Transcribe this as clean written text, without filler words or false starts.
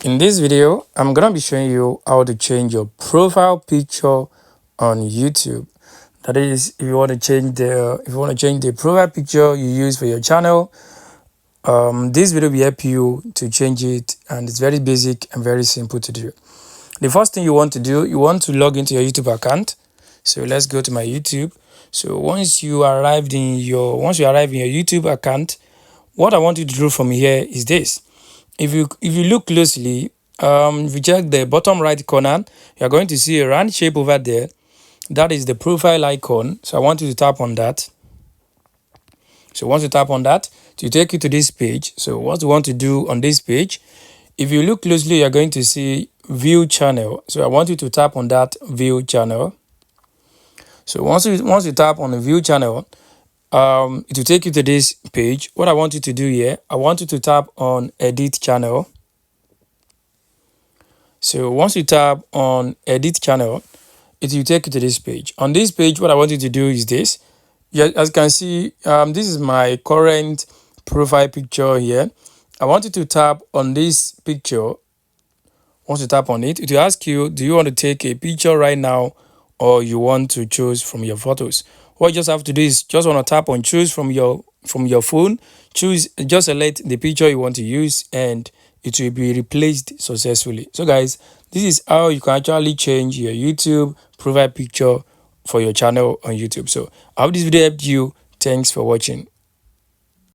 In this video, I'm gonna be showing you how to change your profile picture on YouTube. That is, if you want to change the profile picture you use for your channel, this video will help you to change it, and it's very basic and very simple to do. The first thing you want to do, you want to log into your YouTube account. So let's go to my YouTube. So once you arrive in your YouTube account, what I want you to do from here is this. If you look closely, if you check the bottom right corner, you're going to see a round shape over there. That is the profile icon. So I want you to tap on that. So once you tap on that, to take you to this page. So what you want to do on this page, if you look closely, you're going to see view channel. So I want you to tap on that view channel. So once you tap on the view channel, it will take you to this page. What I want you to do here, I want you to tap on edit channel. So once you tap on edit channel, it will take you to this page. On this page, what I want you to do is this. Yeah, as you can see, this is my current profile picture here. I want you to tap on this picture. Once you tap on it, it will ask you, do you want to take a picture right now, or you want to choose from your photos? What you just have to do is just want to tap on choose from your phone. Just select the picture you want to use, and it will be replaced successfully. So guys, this is how you can actually change your YouTube profile picture for your channel on YouTube. So I hope this video helped you. Thanks for watching.